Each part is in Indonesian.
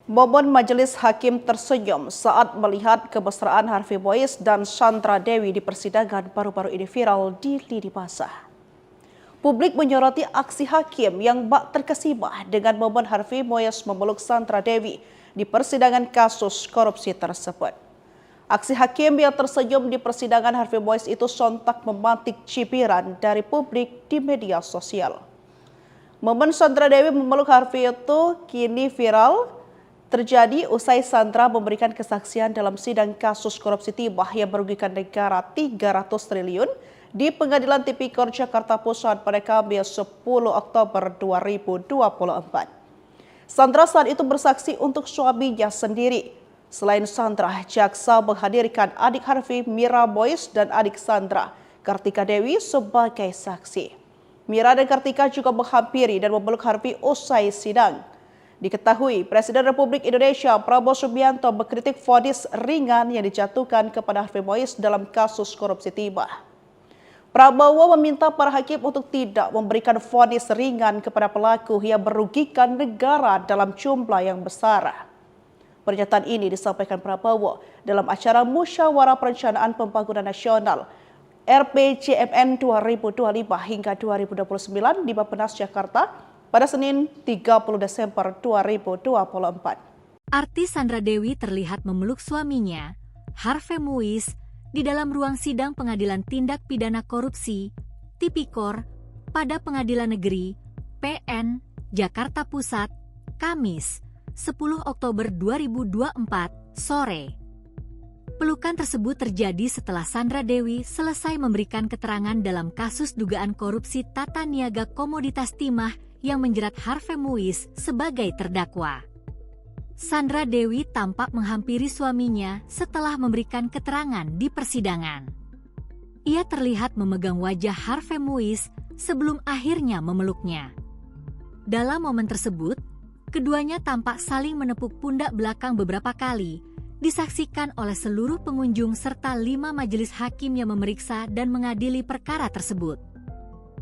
Bobon Majelis Hakim tersenyum saat melihat kemesraan Harvey Mois dan Sandra Dewi di persidangan baru-baru ini viral di lini masa. Publik menyoroti aksi hakim yang bak terkesima dengan momen Harvey Mois memeluk Sandra Dewi di persidangan kasus korupsi tersebut. Aksi hakim yang tersenyum di persidangan Harvey Mois itu sontak memantik cibiran dari publik di media sosial. Momen Sandra Dewi memeluk Harvey itu kini viral terjadi usai Sandra memberikan kesaksian dalam sidang kasus korupsi timah yang merugikan negara 300 triliun di Pengadilan Tipikor Jakarta Pusat pada Kamis 10 Oktober 2024. Sandra saat itu bersaksi untuk suaminya sendiri. Selain Sandra, jaksa menghadirkan adik Harvey, Mira Mois, dan adik Sandra, Kartika Dewi sebagai saksi. Mira dan Kartika juga menghampiri dan memeluk Harvey usai sidang. Diketahui, Presiden Republik Indonesia Prabowo Subianto mengkritik vonis ringan yang dijatuhkan kepada Harvey Mois dalam kasus korupsi timah. Prabowo meminta para hakim untuk tidak memberikan vonis ringan kepada pelaku yang merugikan negara dalam jumlah yang besar. Pernyataan ini disampaikan Prabowo dalam acara Musyawarah Perencanaan Pembangunan Nasional RPJMN 2025 hingga 2029 di Bappenas, Jakarta pada Senin 30 Desember 2024. Artis Sandra Dewi terlihat memeluk suaminya, Harvey Mois, di dalam ruang sidang Pengadilan Tindak Pidana Korupsi, Tipikor, pada Pengadilan Negeri, PN, Jakarta Pusat, Kamis, 10 Oktober 2024, sore. Pelukan tersebut terjadi setelah Sandra Dewi selesai memberikan keterangan dalam kasus dugaan korupsi tata niaga komoditas timah yang menjerat Harvey Mois sebagai terdakwa. Sandra Dewi tampak menghampiri suaminya setelah memberikan keterangan di persidangan. Ia terlihat memegang wajah Harvey Mois sebelum akhirnya memeluknya. Dalam momen tersebut, keduanya tampak saling menepuk pundak belakang beberapa kali, disaksikan oleh seluruh pengunjung serta 5 majelis hakim yang memeriksa dan mengadili perkara tersebut.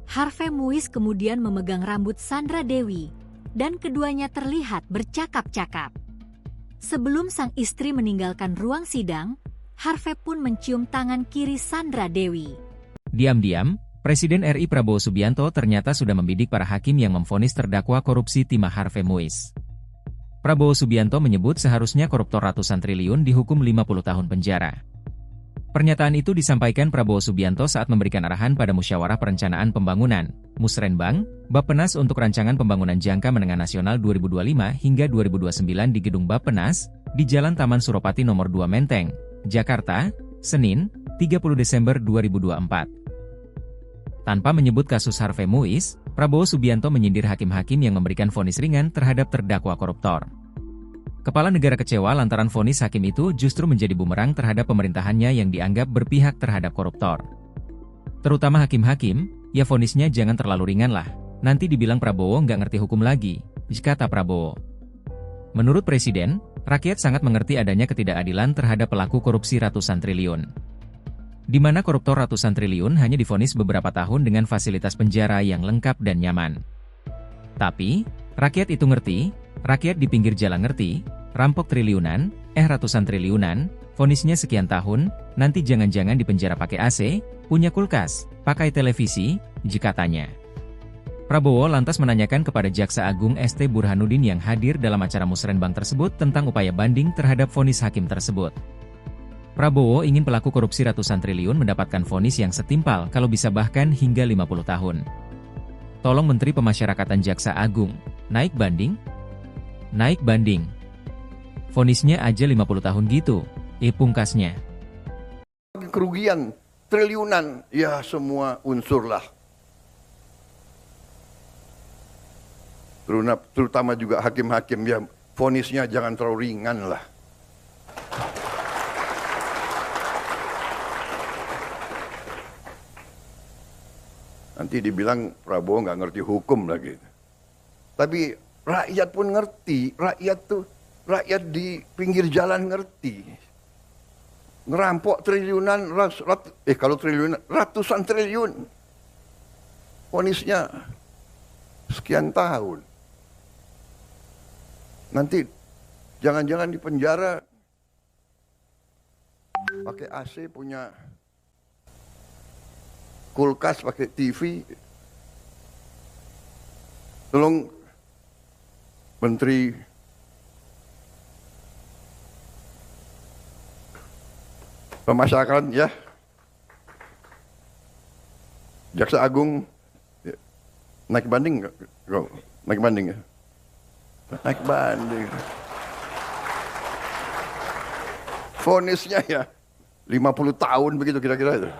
Harvey Mois kemudian memegang rambut Sandra Dewi dan keduanya terlihat bercakap-cakap. Sebelum sang istri meninggalkan ruang sidang, Harvey pun mencium tangan kiri Sandra Dewi. Diam-diam, Presiden RI Prabowo Subianto ternyata sudah membidik para hakim yang memvonis terdakwa korupsi timah Harvey Mois. Prabowo Subianto menyebut seharusnya koruptor ratusan triliun dihukum 50 tahun penjara. Pernyataan itu disampaikan Prabowo Subianto saat memberikan arahan pada Musyawarah Perencanaan Pembangunan, Musrenbang, Bappenas untuk Rancangan Pembangunan Jangka Menengah Nasional 2025 hingga 2029 di Gedung Bappenas, di Jalan Taman Suropati Nomor 2 Menteng, Jakarta, Senin, 30 Desember 2024. Tanpa menyebut kasus Harvey Mois, Prabowo Subianto menyindir hakim-hakim yang memberikan vonis ringan terhadap terdakwa koruptor. Kepala negara kecewa lantaran vonis hakim itu justru menjadi bumerang terhadap pemerintahannya yang dianggap berpihak terhadap koruptor. Terutama hakim-hakim, ya vonisnya jangan terlalu ringan lah, nanti dibilang Prabowo nggak ngerti hukum lagi, kata Prabowo. Menurut Presiden, rakyat sangat mengerti adanya ketidakadilan terhadap pelaku korupsi ratusan triliun. Di mana koruptor ratusan triliun hanya divonis beberapa tahun dengan fasilitas penjara yang lengkap dan nyaman. Tapi, rakyat itu ngerti, rakyat di pinggir jalan ngerti, rampok triliunan, ratusan triliunan, vonisnya sekian tahun, nanti jangan-jangan dipenjara pakai AC, punya kulkas, pakai televisi, katanya. Prabowo lantas menanyakan kepada Jaksa Agung ST Burhanuddin yang hadir dalam acara Musrenbang tersebut tentang upaya banding terhadap vonis hakim tersebut. Prabowo ingin pelaku korupsi ratusan triliun mendapatkan vonis yang setimpal kalau bisa bahkan hingga 50 tahun. Tolong Menteri Pemasyarakatan Jaksa Agung, naik banding? Naik banding. Vonisnya aja 50 tahun gitu, pungkasnya. Kerugian triliunan, ya semua unsur lah. Terutama juga hakim-hakim, ya vonisnya jangan terlalu ringan lah. Nanti dibilang Prabowo nggak ngerti hukum lagi. Tapi rakyat pun ngerti, rakyat di pinggir jalan ngerti. Ngerampok triliunan, kalau triliunan, ratusan triliun. Vonisnya sekian tahun. Nanti Jangan-jangan di penjara pakai AC, punya kulkas, pakai TV. Tolong Menteri Pemasyarakatan ya, Jaksa Agung ya, naik banding nggak? Naik banding ya? Naik banding. Vonisnya ya 50 tahun begitu kira-kira itu.